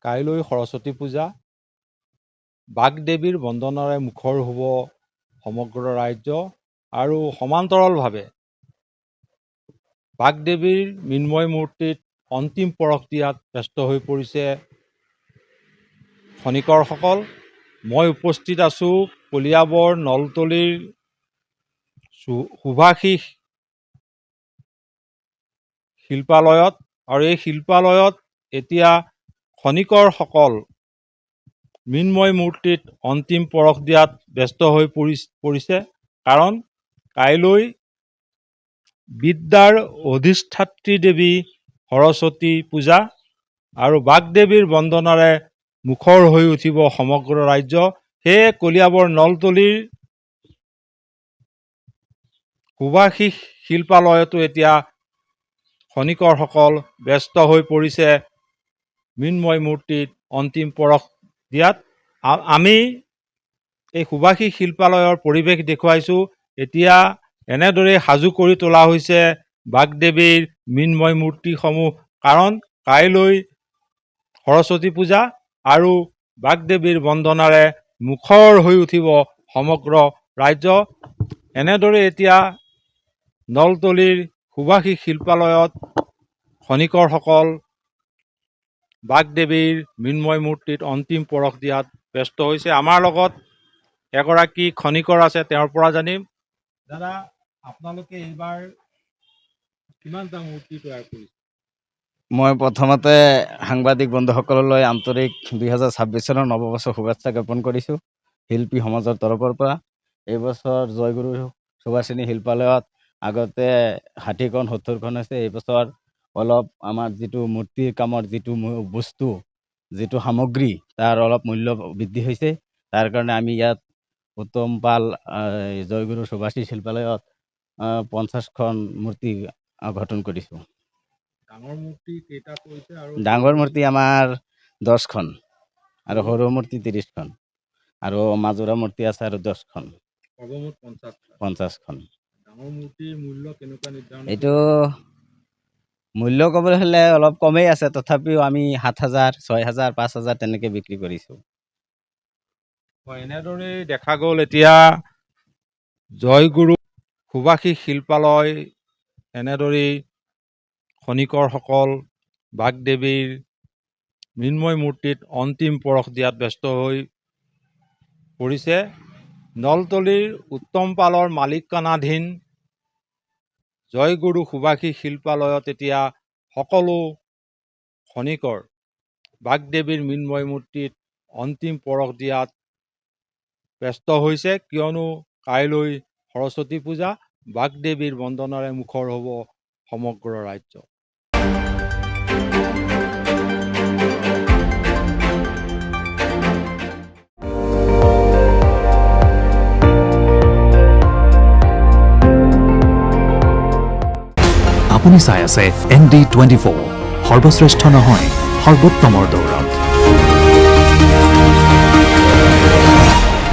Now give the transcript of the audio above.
কাইলৈ সৰস্বতী পূজা। বাগদেৱীৰ বন্দনাৰে মুখৰ হ'ব সমগ্ৰ ৰাজ্য আৰু সমান্তৰালভাৱে বাগদেৱীৰ মৃন্ময় মূৰ্তিত অন্তিম পৰশ দিয়াত ব্যস্ত হৈ পৰিছে খনিকৰসকল। মই উপস্থিত আছোঁ কলিয়াবৰ নলতলিৰ শুভাশীষ শিল্পালয়ত, আৰু এই শিল্পালয়ত এতিয়া খনিকৰসকল মৃন্ময় মূৰ্তিত অন্তিম পৰশ দিয়াত ব্যস্ত হৈ পৰিছে। কাৰণ কাইলৈ বিদ্যাৰ অধিষ্ঠাত্ৰী দেৱী সৰস্বতী পূজা আৰু বাগদেৱীৰ বন্দনাৰে মুখৰ হৈ উঠিব সমগ্ৰ ৰাজ্য। সেয়ে কলিয়াবৰ নলতলিৰ শুভাশীষ শিল্পালয়তো এতিয়া খনিকৰসকল ব্যস্ত হৈ পৰিছে মৃন্ময় মূৰ্তিত অন্তিম পৰশ দিয়াত। আমি এই শুভাশীষ শিল্পালয়ৰ পৰিৱেশ দেখুৱাইছোঁ। এতিয়া এনেদৰে সাজু কৰি তোলা হৈছে বাগদেৱীৰ মৃন্ময় মূৰ্তিসমূহ। কাৰণ কাইলৈ সৰস্বতী পূজা আৰু বাগদেৱীৰ বন্দনাৰে মুখৰ হৈ উঠিব সমগ্ৰ ৰাজ্য। এনেদৰে এতিয়া নলতলিৰ শুভাশীষ শিল্পালয়ত খনিকৰসকল বাগদেৱীৰ মৃন্ময় মূৰ্তিত অন্তিম পৰশ দিয়াত ব্যস্ত হৈছে। আমাৰ লগত এগৰাকী খনিকৰ আছে, তেওঁৰ পৰা জানিম। দাদা, আপোনালোকে এইবাৰ কিমানটা মূৰ্তি তৈয়াৰ কৰিছে? মই প্ৰথমতে সাংবাদিক বন্ধুসকললৈ আন্তৰিক 2026 চনৰ নৱবৰ্ষৰ শুভেচ্ছা জ্ঞাপন কৰিছোঁ শিল্পী সমাজৰ তৰফৰ পৰা। এইবছৰ জয়গুৰু সুভাষিনী শিল্পালয়ত আগতে 60খন 70খন হৈছে। এইবছৰ অলপ আমাৰ যিটো মূৰ্তিৰ কামৰ যিটো বস্তু, যিটো সামগ্ৰী, তাৰ অলপ মূল্য বৃদ্ধি হৈছে। তাৰ কাৰণে আমি ইয়াত উত্তম পাল জয়গুৰু সুভাষিনী শিল্পালয়ত 50খন মূৰ্তি গঠন কৰিছোঁ। ডাঙৰ মূৰ্তি কেইটা কৰিছে? আৰু ডাঙৰ মূৰ্তি আমাৰ 10খন আৰু সৰু মূৰ্তি 30খন আৰু মাজুৰা মূৰ্তি আছে আৰু 10খন, সৰ্বমুঠ 50খন। ডাঙৰ মূৰ্তিৰ মূল্য কেনেকুৱা নিৰ্ধাৰণ? এইটো মূল্য ক'বলৈ হ'লে অলপ কমেই আছে, তথাপিও আমি 7,000, 6,000, 5,000 তেনেকৈ বিক্ৰী কৰিছোঁ। এনেদৰেই দেখা গ'ল এতিয়া জয়গুৰু সুভাষিষ শিল্পালয় এনেদৰেই খনিকৰসকল বাগদেৱীৰ মৃন্ময় মূৰ্তিত অন্তিম পৰশ দিয়াত ব্যস্ত হৈ পৰিছে। নলতলিৰ উত্তম পালৰ মালিকানাধীন জয়গুৰু সুভাষিষ শিল্পালয়ত এতিয়া সকলো খনিকৰ বাগদেৱীৰ মৃন্ময় মূৰ্তিত অন্তিম পৰশ দিয়াত ব্যস্ত হৈছে। কিয়নো কাইলৈ সৰস্বতী পূজা, বাগদেৱীৰ বন্দনাৰে মুখৰ হ'ব সমগ্ৰ ৰাজ্য। আপুনি চাই আছে ND24, সৰ্বশ্ৰেষ্ঠ নহয় সৰ্বোত্তমৰ দৌৰত।